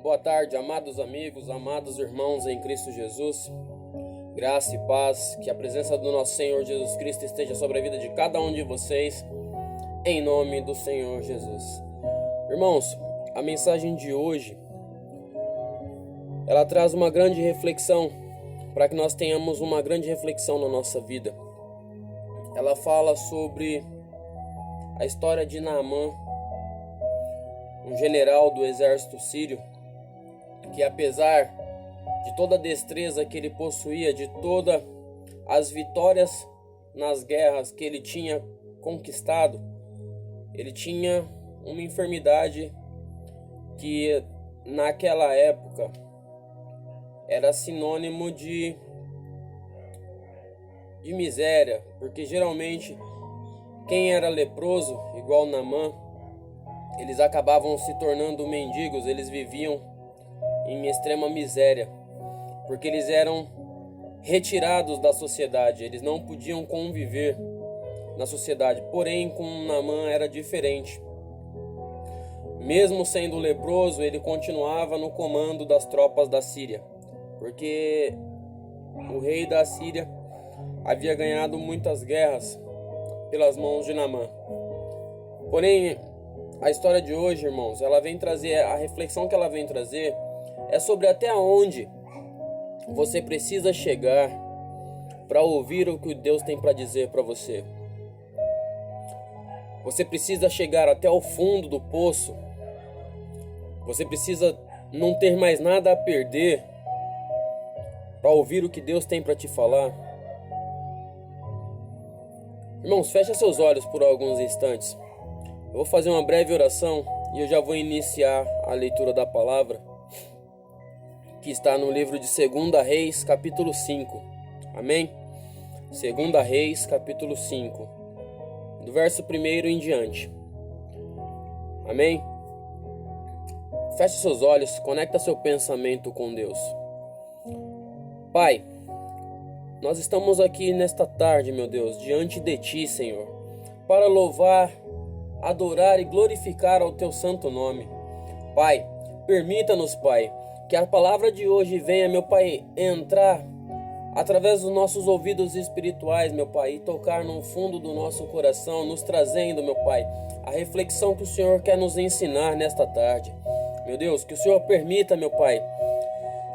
Boa tarde, amados amigos, amados irmãos em Cristo Jesus. Graça e paz, que a presença do nosso Senhor Jesus Cristo esteja sobre a vida de cada um de vocês, em nome do Senhor Jesus. Irmãos, a mensagem de hoje, ela traz uma grande reflexão, para que nós tenhamos uma grande reflexão na nossa vida. Ela fala sobre a história de Naamã, um general do exército sírio, que apesar de toda a destreza que ele possuía, de todas as vitórias nas guerras que ele tinha conquistado, ele tinha uma enfermidade que naquela época era sinônimo de miséria, porque geralmente quem era leproso, igual Naamã, eles acabavam se tornando mendigos, eles viviam em extrema miséria, porque eles eram retirados da sociedade, eles não podiam conviver na sociedade. Porém, com Naamã era diferente. Mesmo sendo leproso, ele continuava no comando das tropas da Síria, porque o rei da Síria havia ganhado muitas guerras pelas mãos de Naamã. Porém, a história de hoje, irmãos, ela vem trazer, a reflexão que ela vem trazer é sobre até onde você precisa chegar para ouvir o que Deus tem para dizer para você. Você precisa chegar até o fundo do poço. Você precisa não ter mais nada a perder para ouvir o que Deus tem para te falar. Irmãos, fecha seus olhos por alguns instantes. Eu vou fazer uma breve oração e eu já vou iniciar a leitura da palavra, que está no livro de 2 Reis, capítulo 5. Amém? 2 Reis, capítulo 5, do verso 1 em diante. Amém? Feche seus olhos, conecta seu pensamento com Deus. Pai, nós estamos aqui nesta tarde, meu Deus, diante de Ti, Senhor, para louvar, adorar e glorificar ao Teu santo nome. Pai, permita-nos, Pai, que a palavra de hoje venha, meu Pai, entrar através dos nossos ouvidos espirituais, meu Pai, e tocar no fundo do nosso coração, nos trazendo, meu Pai, a reflexão que o Senhor quer nos ensinar nesta tarde. Meu Deus, que o Senhor permita, meu Pai,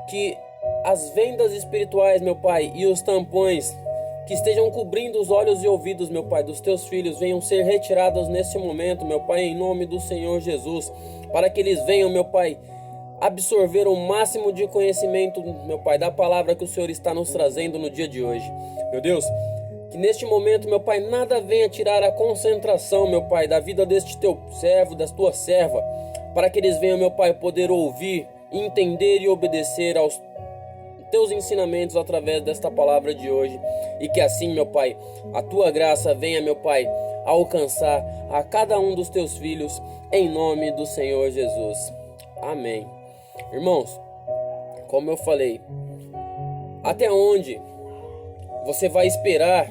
que as vendas espirituais, meu Pai, e os tampões que estejam cobrindo os olhos e ouvidos, meu Pai, dos Teus filhos, venham ser retirados nesse momento, meu Pai, em nome do Senhor Jesus, para que eles venham, meu Pai, absorver o máximo de conhecimento, meu Pai, da palavra que o Senhor está nos trazendo no dia de hoje. Meu Deus, que neste momento, meu Pai, nada venha tirar a concentração, meu Pai, da vida deste Teu servo, da Tua serva, para que eles venham, meu Pai, poder ouvir, entender e obedecer aos Teus ensinamentos através desta palavra de hoje, e que assim, meu Pai, a Tua graça venha, meu Pai, alcançar a cada um dos Teus filhos, em nome do Senhor Jesus. Amém. Irmãos, como eu falei, até onde você vai esperar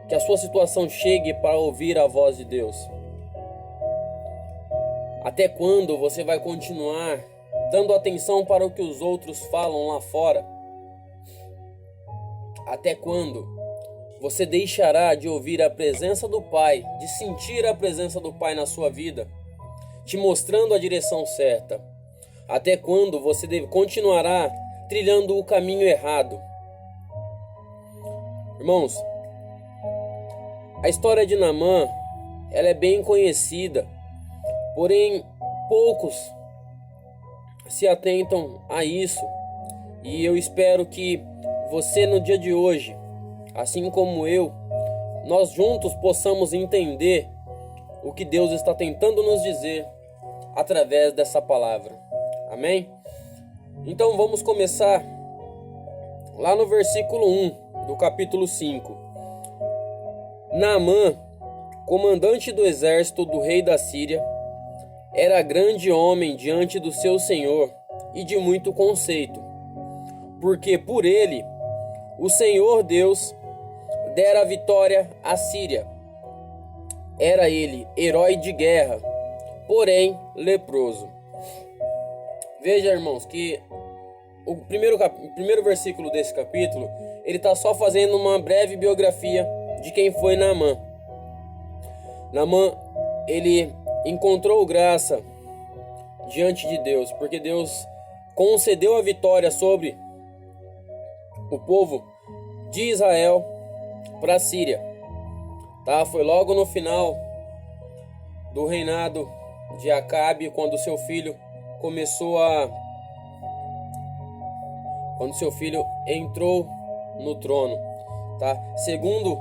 que a sua situação chegue para ouvir a voz de Deus? Até quando você vai continuar dando atenção para o que os outros falam lá fora? Até quando você deixará de ouvir a presença do Pai, de sentir a presença do Pai na sua vida, te mostrando a direção certa? Até quando você continuará trilhando o caminho errado? Irmãos, a história de Naamã, ela é bem conhecida, porém poucos se atentam a isso, e eu espero que você no dia de hoje, assim como eu, nós juntos possamos entender o que Deus está tentando nos dizer através dessa palavra. Amém? Então vamos começar lá no versículo 1 do capítulo 5. Naamã, comandante do exército do rei da Síria, era grande homem diante do seu senhor e de muito conceito, porque por ele o Senhor Deus dera a vitória à Síria. Era ele herói de guerra, porém leproso. Veja, irmãos, que o primeiro versículo desse capítulo, ele está só fazendo uma breve biografia de quem foi Naamã. Naamã, ele encontrou graça diante de Deus, porque Deus concedeu a vitória sobre o povo de Israel para a Síria. Tá? Foi logo no final do reinado de Acabe, quando seu filho entrou no trono, tá? Segundo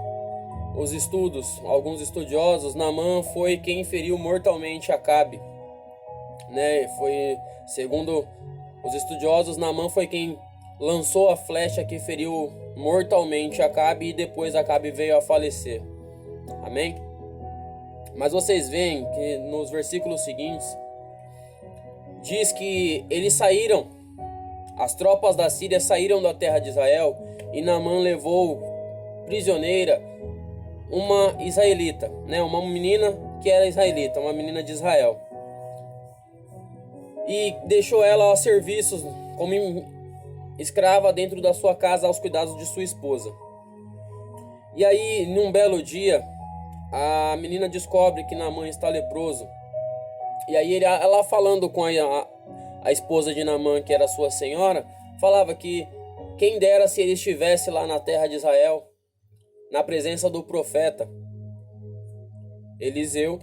os estudos, alguns estudiosos, Naamã foi quem feriu mortalmente Acabe, né? Segundo os estudiosos, Naamã foi quem lançou a flecha que feriu mortalmente Acabe, e depois Acabe veio a falecer. Amém? Mas vocês veem que nos versículos seguintes diz que eles saíram, as tropas da Síria saíram da terra de Israel, e Naamã levou prisioneira uma israelita, né? Uma menina que era israelita, uma menina de Israel, e deixou ela a serviços como escrava dentro da sua casa aos cuidados de sua esposa. E aí, num belo dia, a menina descobre que Naamã está leproso. E aí ela falando com a esposa de Naamã, que era sua senhora, falava que quem dera se ele estivesse lá na terra de Israel, na presença do profeta Eliseu,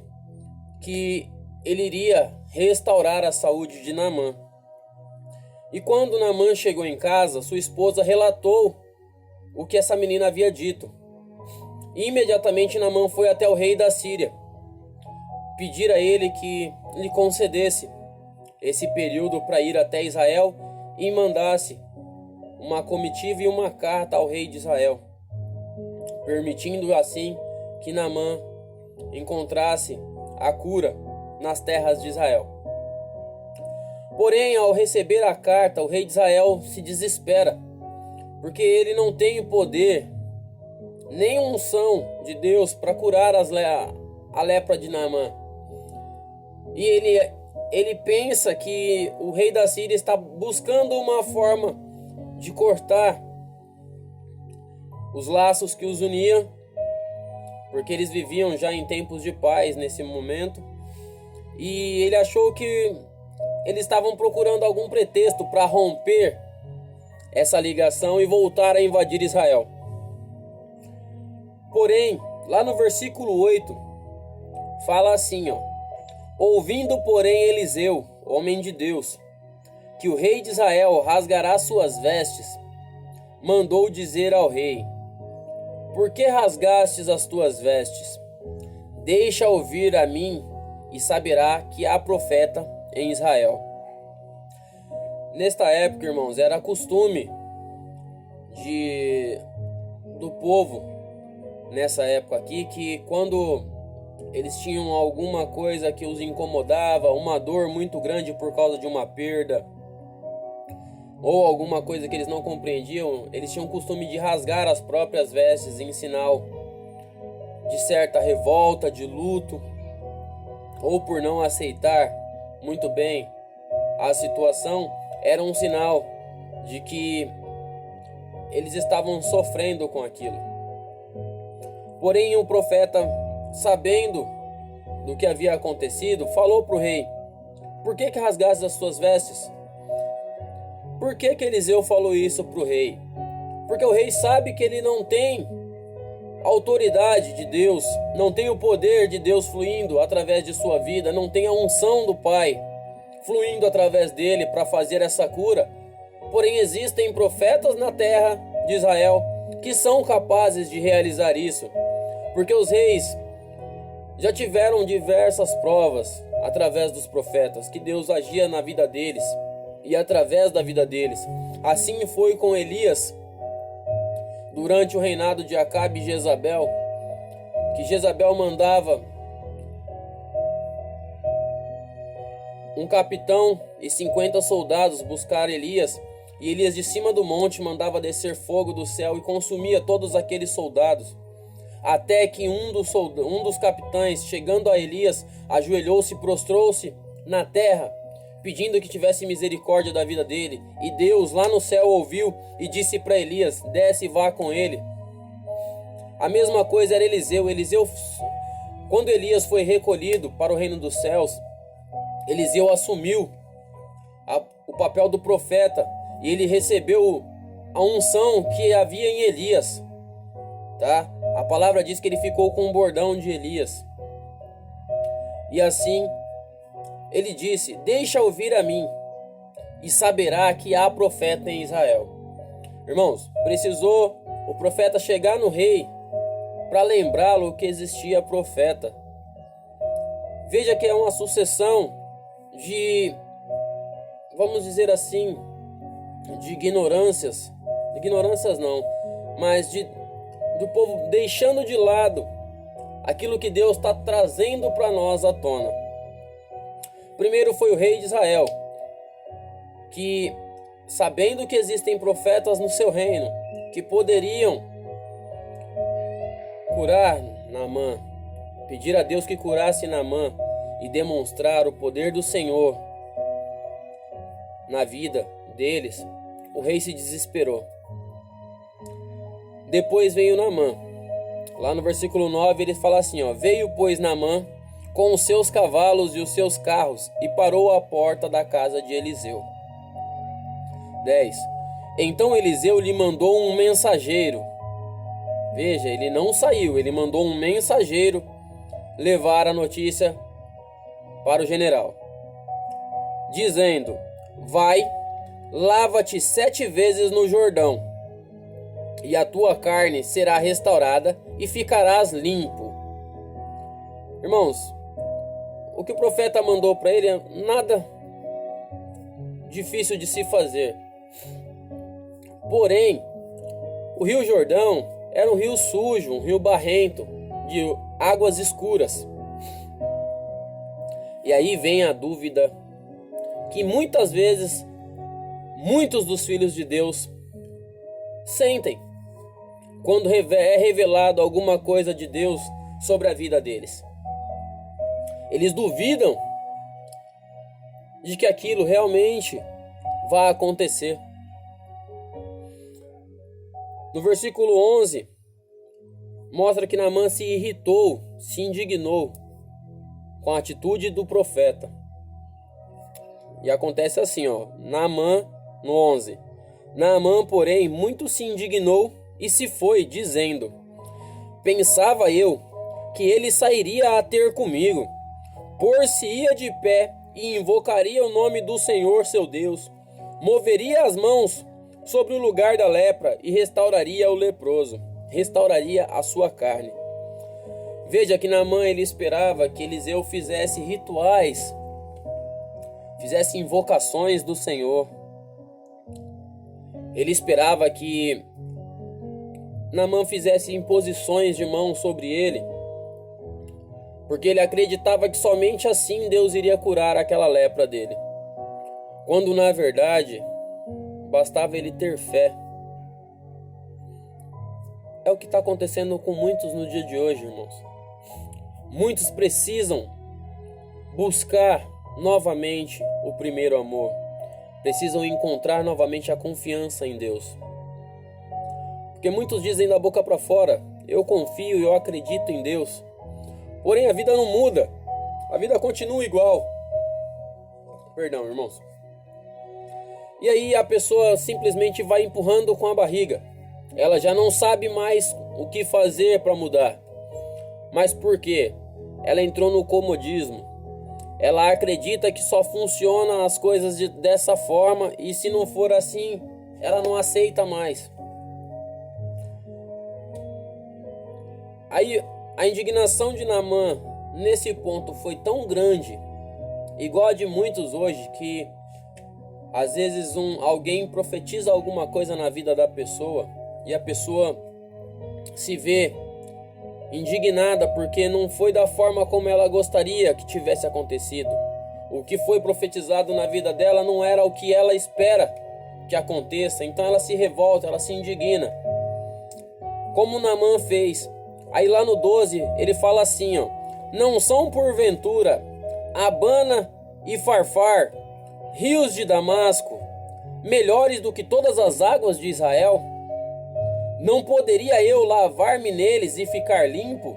que ele iria restaurar a saúde de Naamã. E quando Naamã chegou em casa, sua esposa relatou o que essa menina havia dito. E imediatamente Naamã foi até o rei da Síria, pedir a ele que lhe concedesse esse período para ir até Israel e mandasse uma comitiva e uma carta ao rei de Israel, permitindo assim que Naamã encontrasse a cura nas terras de Israel. Porém, ao receber a carta, o rei de Israel se desespera, porque ele não tem o poder nem unção de Deus para curar a lepra de Naamã. E ele pensa que o rei da Síria está buscando uma forma de cortar os laços que os uniam, porque eles viviam já em tempos de paz nesse momento, e ele achou que eles estavam procurando algum pretexto para romper essa ligação e voltar a invadir Israel. Porém, lá no versículo 8, fala assim, ó: ouvindo, porém, Eliseu, homem de Deus, que o rei de Israel rasgará suas vestes, mandou dizer ao rei: por que rasgastes as tuas vestes? Deixa ouvir a mim, e saberá que há profeta em Israel. Nesta época, irmãos, era costume do povo, nessa época aqui, que quando eles tinham alguma coisa que os incomodava, uma dor muito grande por causa de uma perda, ou alguma coisa que eles não compreendiam, eles tinham o costume de rasgar as próprias vestes em sinal de certa revolta, de luto, ou por não aceitar muito bem a situação, era um sinal de que eles estavam sofrendo com aquilo. Porém, o profeta, sabendo do que havia acontecido, falou para o rei: por que rasgaste as suas vestes? Por que Eliseu falou isso para o rei? Porque o rei sabe que ele não tem a autoridade de Deus, não tem o poder de Deus fluindo através de sua vida, não tem a unção do Pai fluindo através dele para fazer essa cura. Porém, existem profetas na terra de Israel que são capazes de realizar isso, porque os reis já tiveram diversas provas através dos profetas, que Deus agia na vida deles e através da vida deles. Assim foi com Elias durante o reinado de Acabe e Jezabel, que Jezabel mandava um capitão e 50 soldados buscar Elias, e Elias de cima do monte mandava descer fogo do céu e consumia todos aqueles soldados, até que um dos capitães, chegando a Elias, ajoelhou-se e prostrou-se na terra, pedindo que tivesse misericórdia da vida dele. E Deus lá no céu ouviu e disse para Elias: desce e vá com ele. A mesma coisa era Eliseu. Quando Elias foi recolhido para o reino dos céus, Eliseu assumiu o papel do profeta e ele recebeu a unção que havia em Elias, tá? A palavra diz que ele ficou com o bordão de Elias. E assim ele disse: deixa ouvir a mim, e saberá que há profeta em Israel. Irmãos, precisou o profeta chegar no rei para lembrá-lo que existia profeta. Veja que é uma sucessão de, vamos dizer assim, de ignorâncias não, mas do povo deixando de lado aquilo que Deus está trazendo para nós à tona. Primeiro foi o rei de Israel, que, sabendo que existem profetas no seu reino, que poderiam curar Naamã, pedir a Deus que curasse Naamã e demonstrar o poder do Senhor na vida deles, o rei se desesperou. Depois veio Naamã. Lá no versículo 9 ele fala assim, veio pois Naamã com os seus cavalos e os seus carros e parou à porta da casa de Eliseu. 10. Então Eliseu lhe mandou um mensageiro. Veja, ele não saiu, ele mandou um mensageiro levar a notícia para o general, dizendo: vai, lava-te 7 vezes no Jordão, e a tua carne será restaurada e ficarás limpo. Irmãos, o que o profeta mandou para ele é nada difícil de se fazer. Porém, o rio Jordão era um rio sujo, um rio barrento, de águas escuras. E aí vem a dúvida que muitas vezes muitos dos filhos de Deus sentem quando é revelado alguma coisa de Deus sobre a vida deles. Eles duvidam de que aquilo realmente vai acontecer. No versículo 11, mostra que Naamã se irritou, se indignou com a atitude do profeta. E acontece assim, Naamã, no 11. Naamã, porém, muito se indignou e se foi, dizendo: pensava eu que ele sairia a ter comigo, por-se-ia de pé e invocaria o nome do Senhor seu Deus, moveria as mãos sobre o lugar da lepra e restauraria o leproso, restauraria a sua carne. Veja que Naamã ele esperava que Eliseu fizesse rituais, fizesse invocações do Senhor. Ele esperava que Naamã fizesse imposições de mão sobre ele, porque ele acreditava que somente assim Deus iria curar aquela lepra dele, quando na verdade bastava ele ter fé. É o que está acontecendo com muitos no dia de hoje, irmãos. Muitos precisam buscar novamente o primeiro amor. Precisam encontrar novamente a confiança em Deus. Porque muitos dizem da boca para fora: eu confio e eu acredito em Deus. Porém a vida não muda. A vida continua igual. Perdão, irmãos. E aí a pessoa simplesmente vai empurrando com a barriga. Ela já não sabe mais o que fazer para mudar. Mas por quê? Ela entrou no comodismo. Ela acredita que só funcionam as coisas dessa forma, e se não for assim, ela não aceita mais. Aí a indignação de Naamã nesse ponto foi tão grande, igual a de muitos hoje, que às vezes alguém profetiza alguma coisa na vida da pessoa e a pessoa se vê indignada porque não foi da forma como ela gostaria que tivesse acontecido. O que foi profetizado na vida dela não era o que ela espera que aconteça, então ela se revolta, ela se indigna, como Naamã fez. Aí lá no 12 ele fala assim, não são porventura Abana e Farfar, rios de Damasco, melhores do que todas as águas de Israel? Não poderia eu lavar-me neles e ficar limpo?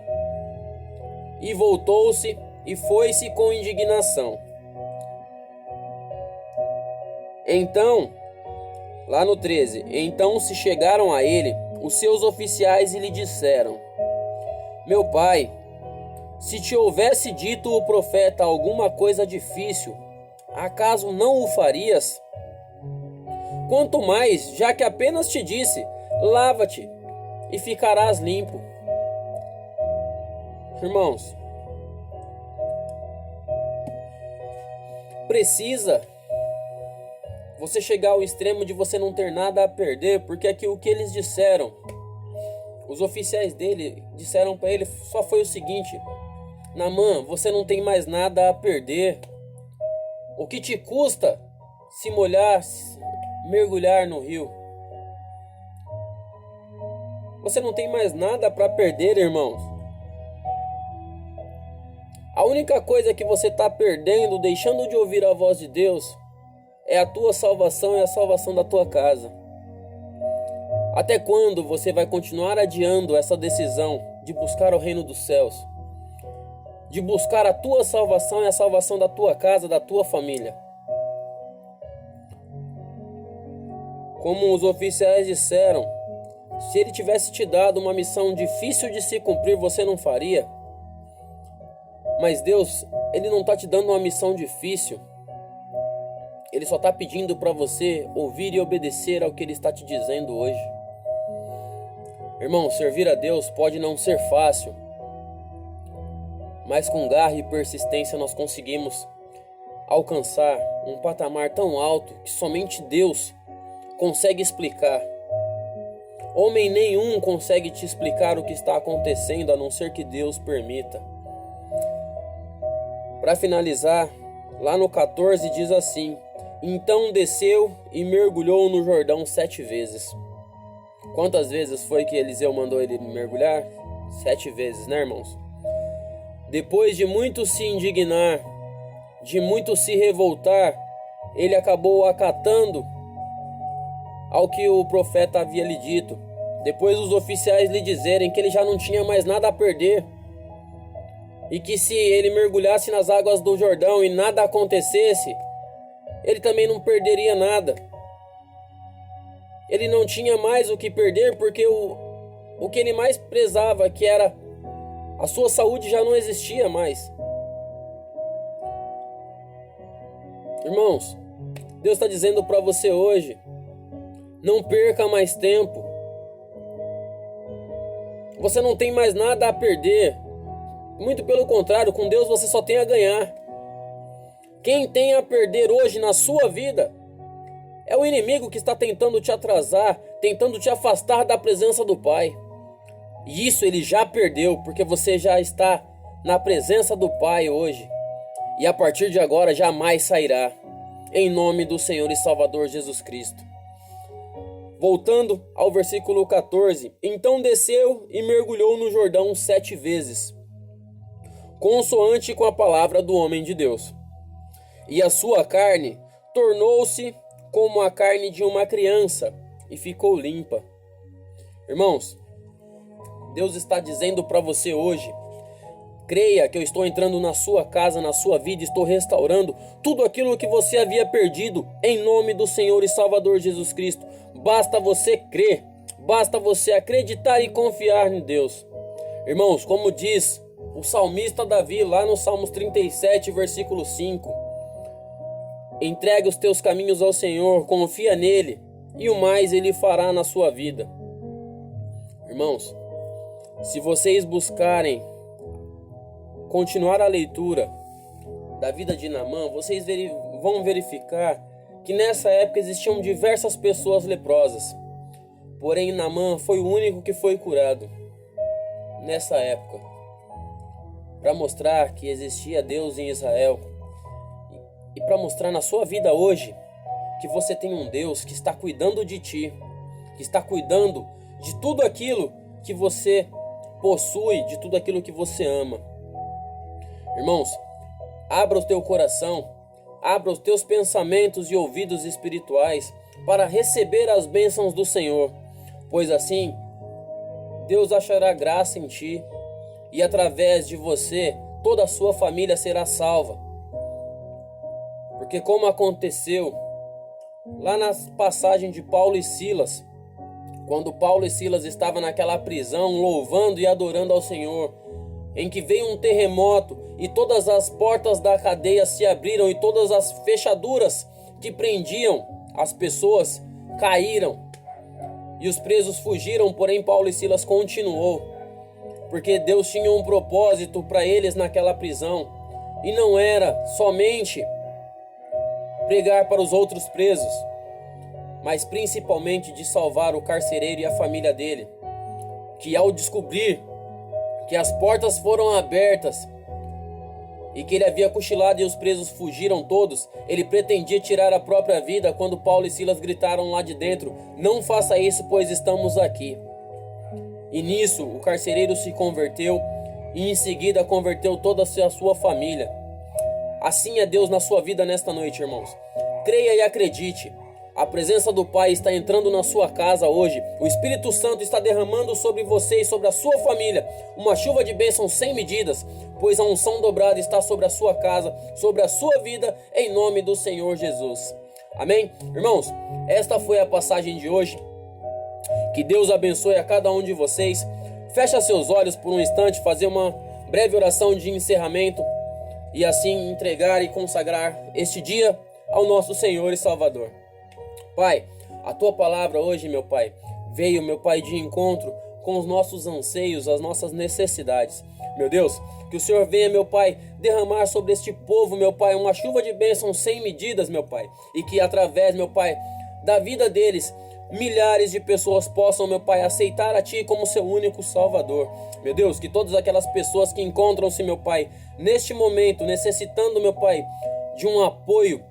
E voltou-se e foi-se com indignação. Então, lá no 13, então se chegaram a ele os seus oficiais e lhe disseram: Meu pai, se te houvesse dito o profeta alguma coisa difícil, acaso não o farias? Quanto mais, já que apenas te disse: lava-te e ficarás limpo. Irmãos, precisa você chegar ao extremo de você não ter nada a perder, porque aqui o que eles disseram, os oficiais dele disseram para ele, só foi o seguinte: Naamã, você não tem mais nada a perder. O que te custa se molhar, mergulhar no rio? Você não tem mais nada para perder, irmãos. A única coisa que você está perdendo, deixando de ouvir a voz de Deus, é a tua salvação e a salvação da tua casa. Até quando você vai continuar adiando essa decisão de buscar o reino dos céus? De buscar a tua salvação e a salvação da tua casa, da tua família? Como os oficiais disseram, se ele tivesse te dado uma missão difícil de se cumprir, você não faria? Mas Deus, Ele não está te dando uma missão difícil. Ele só está pedindo para você ouvir e obedecer ao que Ele está te dizendo hoje. Irmão, servir a Deus pode não ser fácil, mas com garra e persistência nós conseguimos alcançar um patamar tão alto que somente Deus consegue explicar. Homem nenhum consegue te explicar o que está acontecendo, a não ser que Deus permita. Para finalizar, lá no 14 diz assim: Então desceu e mergulhou no Jordão 7 vezes. Quantas vezes foi que Eliseu mandou ele mergulhar? 7 vezes, né, irmãos? Depois de muito se indignar, de muito se revoltar, ele acabou acatando ao que o profeta havia lhe dito. Depois os oficiais lhe dizerem que ele já não tinha mais nada a perder, e que se ele mergulhasse nas águas do Jordão e nada acontecesse, ele também não perderia nada. Ele não tinha mais o que perder, porque o que ele mais prezava, que era a sua saúde, já não existia mais. Irmãos, Deus está dizendo para você hoje: não perca mais tempo. Você não tem mais nada a perder. Muito pelo contrário, com Deus você só tem a ganhar. Quem tem a perder hoje na sua vida é o inimigo que está tentando te atrasar, tentando te afastar da presença do Pai. E isso ele já perdeu, porque você já está na presença do Pai hoje. E a partir de agora jamais sairá. Em nome do Senhor e Salvador Jesus Cristo. Voltando ao versículo 14. Então desceu e mergulhou no Jordão 7 vezes, consoante com a palavra do homem de Deus. E a sua carne tornou-se como a carne de uma criança, e ficou limpa. Irmãos, Deus está dizendo para você hoje: creia que eu estou entrando na sua casa, na sua vida, estou restaurando tudo aquilo que você havia perdido, em nome do Senhor e Salvador Jesus Cristo. Basta você crer, basta você acreditar e confiar em Deus. Irmãos, como diz o salmista Davi lá no Salmos 37, versículo 5: entrega os teus caminhos ao Senhor, confia nele, e o mais ele fará na sua vida. Irmãos, se vocês buscarem continuar a leitura da vida de Naamã, vocês vão verificar que nessa época existiam diversas pessoas leprosas. Porém, Naamã foi o único que foi curado nessa época, para mostrar que existia Deus em Israel, e para mostrar na sua vida hoje que você tem um Deus que está cuidando de ti, que está cuidando de tudo aquilo que você possui, de tudo aquilo que você ama. Irmãos, abra o teu coração, abra os teus pensamentos e ouvidos espirituais para receber as bênçãos do Senhor, pois assim Deus achará graça em ti e através de você toda a sua família será salva. Porque como aconteceu lá na passagem de Paulo e Silas, quando Paulo e Silas estavam naquela prisão louvando e adorando ao Senhor, em que veio um terremoto e todas as portas da cadeia se abriram e todas as fechaduras que prendiam as pessoas caíram e os presos fugiram, porém Paulo e Silas continuou, porque Deus tinha um propósito para eles naquela prisão e não era somente pregar para os outros presos, mas principalmente de salvar o carcereiro e a família dele, que ao descobrir que as portas foram abertas e que ele havia cochilado e os presos fugiram todos, ele pretendia tirar a própria vida quando Paulo e Silas gritaram lá de dentro: não faça isso, pois estamos aqui. E nisso o carcereiro se converteu e em seguida converteu toda a sua família. Assim é Deus na sua vida nesta noite, irmãos. Creia e acredite. A presença do Pai está entrando na sua casa hoje. O Espírito Santo está derramando sobre você e sobre a sua família uma chuva de bênçãos sem medidas, pois a unção dobrada está sobre a sua casa, sobre a sua vida, em nome do Senhor Jesus. Amém? Irmãos, esta foi a passagem de hoje. Que Deus abençoe a cada um de vocês. Feche seus olhos por um instante, fazer uma breve oração de encerramento e assim entregar e consagrar este dia ao nosso Senhor e Salvador. Pai, a tua palavra hoje, meu Pai, veio, meu Pai, de encontro com os nossos anseios, as nossas necessidades. Meu Deus, que o Senhor venha, meu Pai, derramar sobre este povo, meu Pai, uma chuva de bênçãos sem medidas, meu Pai, e que através, meu Pai, da vida deles, milhares de pessoas possam, meu Pai, aceitar a Ti como seu único Salvador. Meu Deus, que todas aquelas pessoas que encontram-se, meu Pai, neste momento, necessitando, meu Pai, de um apoio,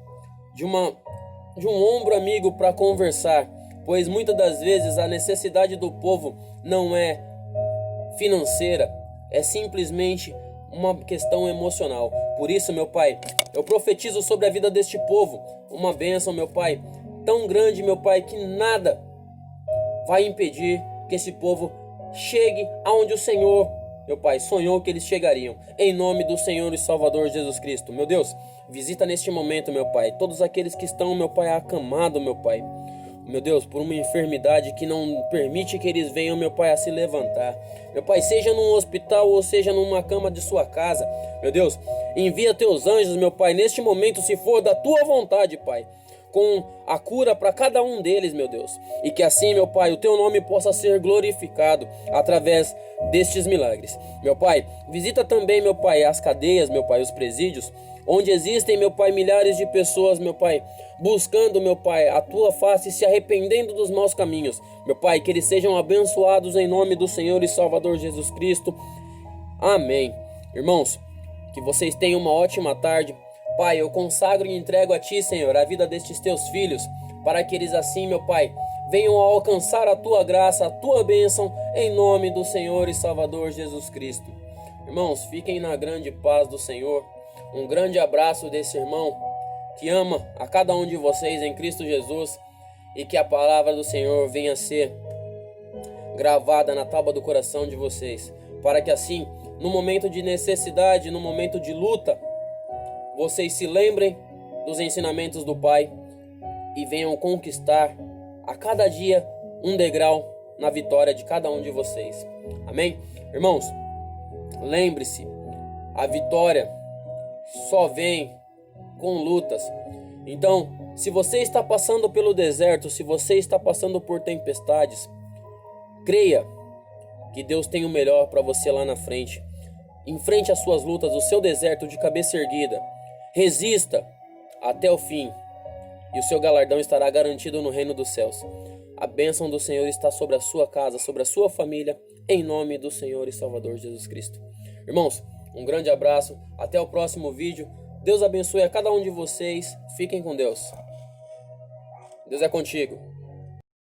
de um ombro amigo para conversar, pois muitas das vezes a necessidade do povo não é financeira, é simplesmente uma questão emocional. Por isso, meu Pai, eu profetizo sobre a vida deste povo uma bênção, meu Pai, tão grande, meu Pai, que nada vai impedir que esse povo chegue aonde o Senhor, meu Pai, sonhou que eles chegariam. Em nome do Senhor e Salvador Jesus Cristo. Meu Deus, visita neste momento, meu Pai, todos aqueles que estão, meu Pai, acamados, meu Pai. Meu Deus, por uma enfermidade que não permite que eles venham, meu Pai, a se levantar. Meu Pai, seja num hospital ou seja numa cama de sua casa. Meu Deus, envia teus anjos, meu Pai, neste momento, se for da tua vontade, Pai, com a cura para cada um deles, meu Deus. E que assim, meu Pai, o teu nome possa ser glorificado através destes milagres. Meu Pai, visita também, meu Pai, as cadeias, meu Pai, os presídios, onde existem, meu Pai, milhares de pessoas, meu Pai, buscando, meu Pai, a tua face e se arrependendo dos maus caminhos. Meu Pai, que eles sejam abençoados em nome do Senhor e Salvador Jesus Cristo. Amém. Irmãos, que vocês tenham uma ótima tarde. Pai, eu consagro e entrego a Ti, Senhor, a vida destes Teus filhos, para que eles assim, meu Pai, venham a alcançar a Tua graça, a Tua bênção, em nome do Senhor e Salvador Jesus Cristo. Irmãos, fiquem na grande paz do Senhor. Um grande abraço desse irmão que ama a cada um de vocês em Cristo Jesus, e que a palavra do Senhor venha a ser gravada na tábua do coração de vocês, para que assim, no momento de necessidade, no momento de luta, vocês se lembrem dos ensinamentos do Pai e venham conquistar a cada dia um degrau na vitória de cada um de vocês. Amém? Irmãos, lembre-se, a vitória só vem com lutas. Então, se você está passando pelo deserto, se você está passando por tempestades, creia que Deus tem o melhor para você lá na frente. Enfrente as suas lutas, o seu deserto de cabeça erguida. Resista até o fim e o seu galardão estará garantido no reino dos céus. A bênção do Senhor está sobre a sua casa, sobre a sua família, em nome do Senhor e Salvador Jesus Cristo. Irmãos, um grande abraço, até o próximo vídeo. Deus abençoe a cada um de vocês. Fiquem com Deus. Deus é contigo.